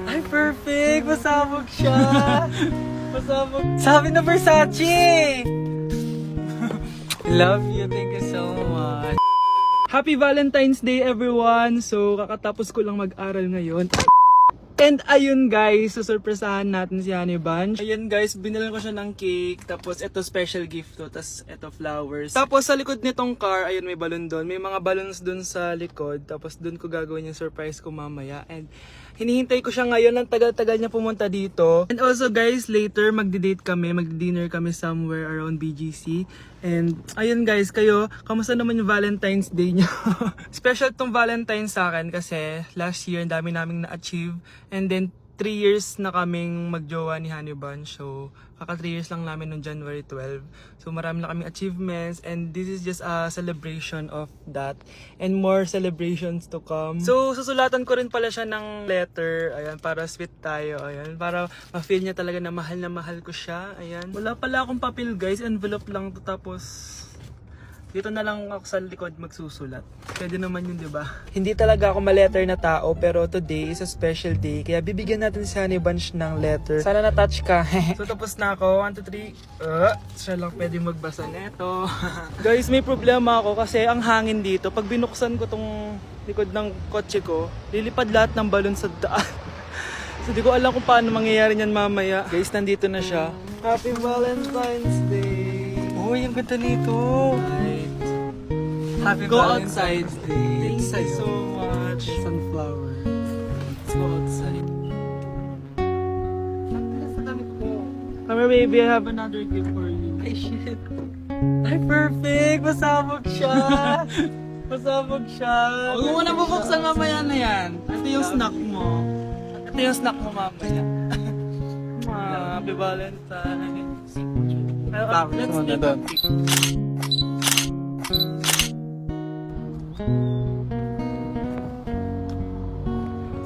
Ay, perfect! Pasabog siya! Pasabog. Sabi na Versace! Love you. Thank you so much. Happy Valentine's Day everyone! So, kakatapos ko lang mag-aral ngayon. And ayun guys, susurpresahan natin si Honey Bunch. Ayun guys, binilan ko siya ng cake. Tapos ito special gift to. Tapos ito flowers. Tapos sa likod nitong car, ayun may balon doon. May mga balloons doon sa likod. Tapos doon ko gagawin yung surprise ko mamaya. And hinihintay ko siya ngayon. Ang tagal-tagal niya pumunta dito. And also guys, later magdi-date kami. Magdi-dinner kami somewhere around BGC. And ayun guys, kayo, kamusta naman yung Valentine's Day niyo? Special tong Valentine's sa akin kasi last year ang dami naming na-achieve. And then 3 years na kaming magjowa ni Honey Bunch. So kaka 3 years lang namin noong January 12. So marami na kaming achievements and this is just a celebration of that. And more celebrations to come. So susulatan ko rin pala siya ng letter. Ayan, para sweet tayo. Ayan, para ma-feel niya talaga na mahal ko siya. Ayan. Wala pala akong papel guys. Envelope lang to, tapos dito na lang ako sa likod magsusulat. Pwede naman yun, di ba? Hindi talaga ako ma-letter na tao, pero today is a special day. Kaya bibigyan natin si Honey Bunch ng letter. Sana na-touch ka. So tapos na ako. 1, 2, 3. Siya lang pwede magbasa neto. Guys, may problema ako kasi ang hangin dito. Pag binuksan ko tong likod ng kotse ko, lilipad lahat ng balon sa daan. So di ko alam kung paano mangyayari niyan mamaya. Guys, nandito na siya. Happy Valentine's Day! Uy, ang ganda nito. Happy Go Valentine's Day. Thank you so much. Sunflower. Let's go outside. Come here, baby. I have another gift for you. Ay, shit. Ay, perfect. Pasabog siya. Pasabog siya. Huwag mo na bubuksan mamaya na yan. Ito yung snack mo. Ito yung snack mo mamaya. Happy Valentine's. Let's make a pic.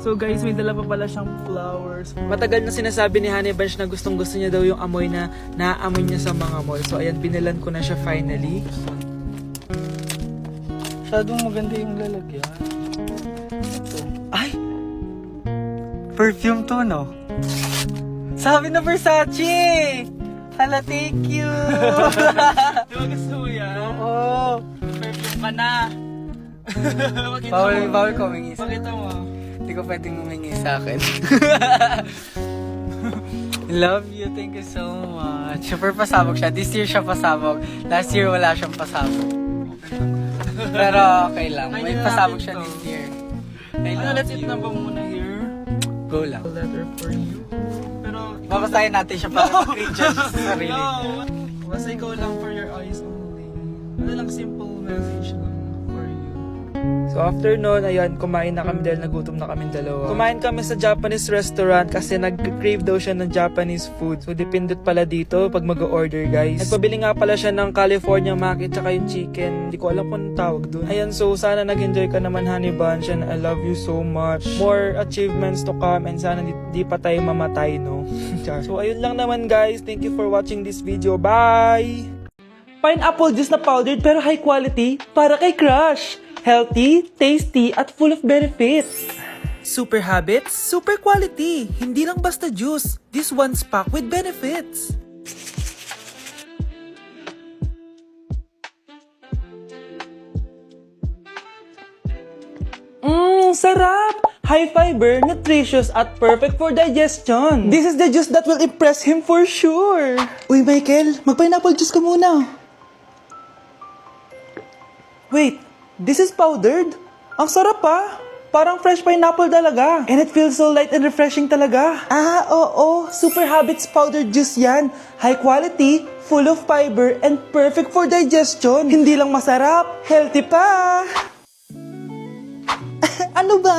So guys, may dala pa pala siyang flowers. Matagal na sinasabi ni Honey Bunch na gustong gusto niya daw yung amoy na naaamoy niya sa mga mall. So ayan, binilan ko na siya finally. Masyadong maganda yung lalagyan. Ito. Ay! Perfume to, no? Sabi na Versace! Hala, thank you! Di ba gusto mo yan? Oo! Perfume ka na! Pakita Bawal ko humingi sa Pakita mo. Hindi ko pwedeng humingi sa akin. Love you, thank you so much. Super pasabog siya. This year siya pasabog. Last year wala siyang pasabog. Pero okay lang. May pasabog siya this year. I love Let's eat you. na ba muna here? Go lang. A letter for you. Pero Babasahin natin siya para mag-recharge sa sarili. no! Basta ikaw lang for your eyes only. Ano lang, simple message lang for you. So after nun, ayan, kumain na kami dahil nagutom na kami dalawa. Kumain kami sa Japanese restaurant kasi nag-crave daw siya ng Japanese food. So dependent pala dito pag mag-order guys. Nagpabili nga pala siya ng California Maki tsaka yung chicken. Hindi ko alam kung anong tawag doon. Ayan, so sana nag-enjoy ka naman Honey Bunch and I love you so much. More achievements to come and sana di pa tayo mamatay, no? So ayun lang naman guys. Thank you for watching this video. Bye! Pineapple juice na powdered pero high quality para kay crush. Healthy, tasty, at full of benefits. Super habits, super quality. Hindi lang basta juice. This one's packed with benefits. Sarap! High fiber, nutritious, at perfect for digestion. This is the juice that will impress him for sure. Uy, Michael, mag-pineapple juice ka muna. Wait, this is powdered? Ang sarap pa! Parang fresh pineapple talaga. And it feels so light and refreshing talaga. Ah, oo. Super Habits powdered juice yan. High quality, full of fiber, and perfect for digestion. Hindi lang masarap, healthy pa! Ano ba?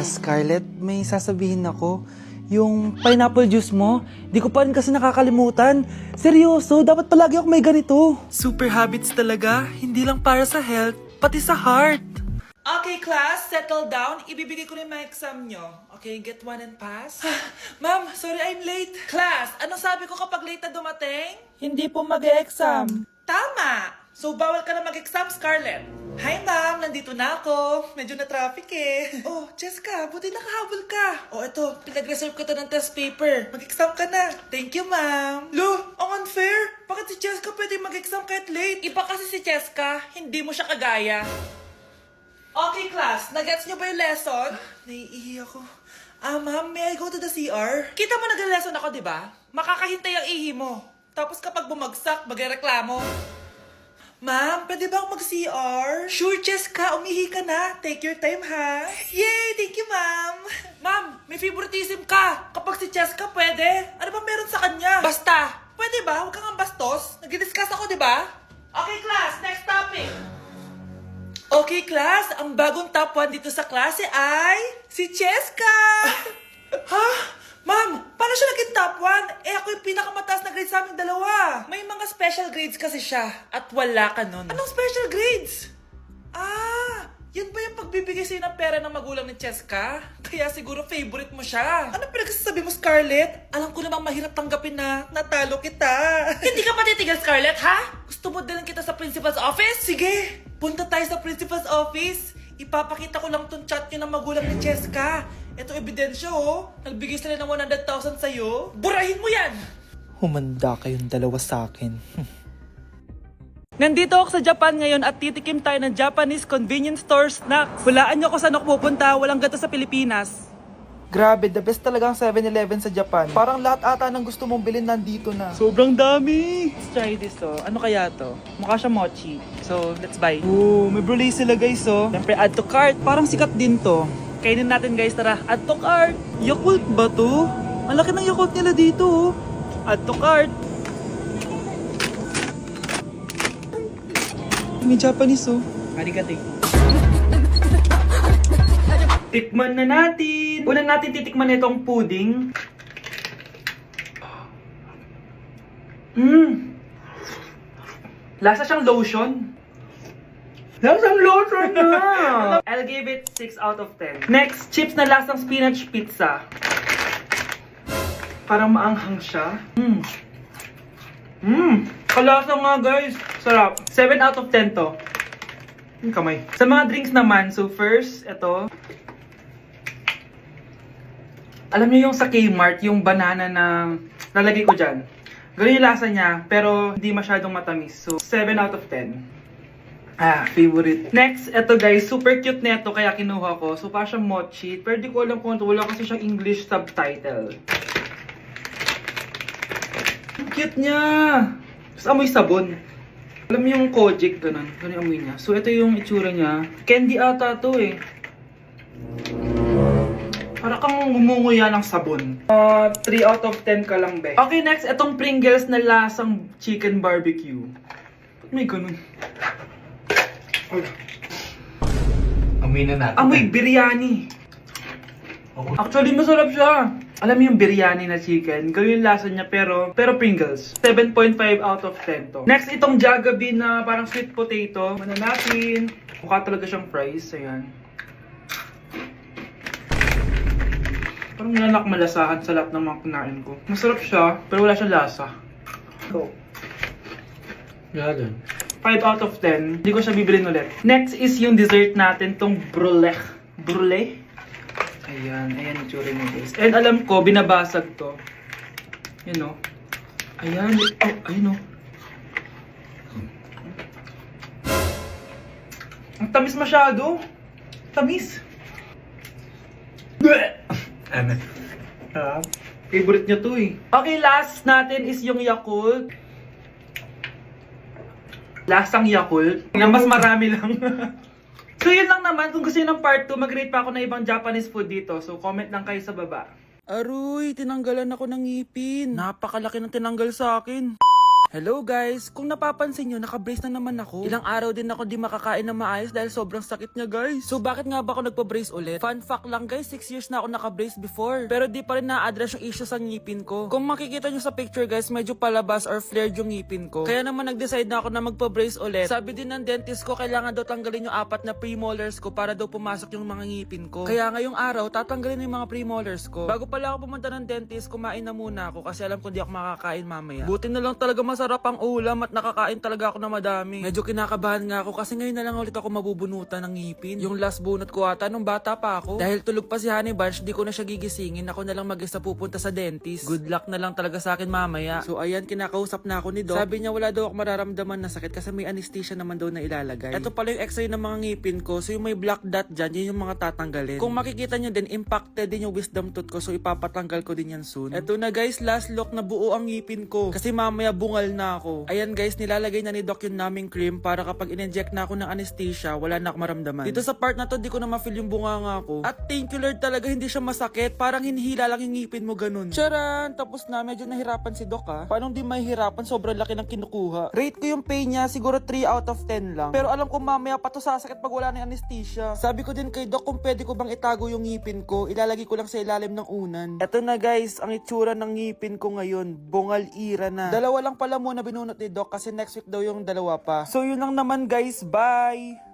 Scarlett, may sasabihin ako. Yung pineapple juice mo, di ko pa rin kasi nakakalimutan. Seryoso, dapat palagi ako may ganito. Super habits talaga, hindi lang para sa health, pati sa heart. Okay, class, settle down. Ibibigay ko rin mga exam nyo. Okay, get one and pass. Ma'am, sorry I'm late. Class, ano sabi ko kapag late na dumating? Hindi po mag-exam. Tama! So, bawal ka na mag-exam, Scarlett. Hi, ma'am. Nandito na ako. Medyo na-traffic eh. Oh, Jessica, buti nakahabol ka. Oh, eto. Pinag-reserve ko to ng test paper. Mag-exam ka na. Thank you, ma'am. Lo, ang unfair. Bakit si Jessica pwede mag-exam kahit late? Iba kasi si Jessica. Hindi mo siya kagaya. Okay, class. Nagets niyo ba yung lesson? Naiihi ako. Ma'am, may I go to the CR? Kita mo nag-lesson ako, di ba? Makakahintay ang ihi mo. Tapos kapag bumagsak, magreklamo. Ma'am, pwede ba akong mag-CR? Sure, Jessica. Umihi ka na. Take your time, ha? Yay! Thank you, ma'am. Ma'am, may favoritism ka. Kapag si Jessica, pwede. Ano ba meron sa kanya? Basta. Pwede ba? Huwag kang ang bastos. Nag-discuss ako, di ba? Okay, class. Next topic. Okay, class. Ang bagong top 1 dito sa klase ay si Jessica. Ha? Ma'am, paano siya naging top 1? Eh, ako yung pinakamataas na grade sa aming dalawa. May mga special grades kasi siya. At wala ka nun. Anong special grades? Yan ba yung pagbibigay sa'yo ng pera ng magulang ni Jessica? Kaya siguro favorite mo siya. Ano pinagsasabi mo, Scarlett? Alam ko namang mahirap tanggapin na natalo kita. Hindi ka patitigil, Scarlett, ha? Gusto mo din kita sa principal's office? Sige, punta tayo sa principal's office. Ipapakita ko lang tong chat nyo ng magulang ni Jessica. Ito ebidensya, oh. Nagbigay sila ng 100,000 sa'yo. Burahin mo yan! Humanda kayong dalawa sa akin. Nandito ako sa Japan ngayon at titikim tayo ng Japanese convenience store snacks. Hulaan nyo kung saan ako pupunta, walang gato sa Pilipinas. Grabe, the best talaga ang 7-Eleven sa Japan. Parang lahat ata ng gusto mong bilhin nandito na. Sobrang dami! Let's try this, oh. Ano kaya to? Mukha siya mochi. So, let's buy. Oh, may brulee sila, guys, oh. Siyempre, add to cart. Parang sikat din to. Kainin natin, guys, tara. Add to cart. Yakult ba to? Ang laki ng Yakult nila dito, oh. Add to cart. May Japanese, oh. Arigato. Tikman na natin. Una natin titikman itong pudding. Lasa siyang lotion. Lasang lotion na! I'll give it 6 out of 10. Next, chips na lasang spinach pizza. Parang maanghang siya. Kalasa nga, guys. Sarap. 7 out of 10 to. Yung kamay. Sa mga drinks naman, so first, ito. Alam niyo yung sa Kmart, yung banana na lalagay ko dyan. Ganun yung lasa niya, pero hindi masyadong matamis. So, 7 out of 10. Favorite. Next, ito guys, super cute na ito, kaya kinuha ko. So, parang siyang mochi. Pero di ko alam kung ito, wala kasi siyang English subtitle. Ang cute niya! Tapos amoy sabon. Alam mo yung Kojic, ganun. Ganun yung amoy niya. So, ito yung itsura niya. Candy ata to eh. Para kang ngumunguya ng sabon. 3 out of 10 ka lang, be. Okay, next, itong Pringles na lasang chicken barbecue. May ganun. Amoy na natin. Amoy biryani. Actually, masarap siya. Alam mo yung biryani na chicken, ganun yung lasa niya, pero Pringles. 7.5 out of 10 to. Next, itong Jollibee na parang sweet potato. Ano natin? Mukha talaga siyang fries. Ayan. Parang nanak malasahan sa lahat ng mga kinain ko. Masarap siya, pero wala siyang lasa. Go. Gagan. 5 out of 10. Hindi ko siya bibilin ulit. Next is yung dessert natin, tong brulee. Brulee? Ayan, ayan yung tsura niya, guys. And alam ko, binabasag to. Yan o. Ayan, oh, ayun o. Ang tamis masyado. Tamis. Ano? Favorite niya to eh. Okay, last natin is yung Yakult. Lasang Yakult. Na mas marami lang. So yun lang naman. Kung gusto nyo ng part 2, mag-rate pa ako ng ibang Japanese food dito. So comment lang kayo sa baba. Aroy, tinanggalan ako ng ngipin. Napakalaki ng tinanggal sa akin. Hello guys! Kung napapansin nyo, naka-brace na naman ako. Ilang araw din ako di makakain na maayos dahil sobrang sakit niya guys. So bakit nga ba ako nagpa-brace ulit? Fun fact lang guys, 6 years na ako naka-brace before. Pero di pa rin na-address yung issue sa ngipin ko. Kung makikita nyo sa picture guys, medyo palabas or flared yung ngipin ko. Kaya naman nag-decide na ako na magpa-brace ulit. Sabi din ng dentist ko, kailangan daw tanggalin yung 4 na premolars ko para daw pumasok yung mga ngipin ko. Kaya ngayong araw, tatanggalin yung mga premolars ko. Bago pala ako pumunta ng dentist, kumain na muna ako kasi alam ko di ako makakain mamaya. Buti na lang talaga masarap ang ulam at nakakain talaga ako na madami. Medyo kinakabahan nga ako kasi ngayon na lang ulit ako mabubunutan ng ngipin. Yung last bunot ko ata nung bata pa ako. Dahil tulog pa si Honey Bunch, di ko na siya gigisingin. Ako na lang mag-isa pupunta sa dentist. Good luck na lang talaga sa akin mamaya. So ayan, kinakausap na ako ni Doc. Sabi niya wala daw ako mararamdaman na sakit kasi may anesthesia naman daw na ilalagay. Ito pala yung x-ray ng mga ngipin ko. So yung may black dot dyan, yun yung mga tatanggalin. Kung makikita nyo din, impacted din yung wisdom tooth ko. So ipapatanggal ko din yan soon. Eto na guys, last look na buo ang ngipin ko. Kasi mamaya bungal na ako. Ayan guys, nilalagay na ni Doc yung naming cream para kapag in-inject na ako ng anesthesia, wala na ako maramdaman. Dito sa part na to, di ko na ma-feel yung bunganga ko. At thank you Lord talaga, hindi siya masakit. Parang hinihila lang yung ngipin mo ganun. Charan! Tapos na, medyo nahirapan si Doc ha. Paano di mahihirapan? Sobrang laki ng kinukuha. Rate ko yung pain niya, siguro 3 out of 10 lang. Pero alam ko mamaya pa to sasakit pag wala na yung anesthesia. Sabi ko din kay Doc kung pwede ko bang itago yung ngipin ko, ilalagay ko lang sa ilalim ng unan. Eto na guys, ang itsura ng ngipin ko ngayon. Bungal ira na. Dalawa lang pala muna binunot ni Doc kasi next week daw yung dalawa pa. So yun lang naman guys, bye!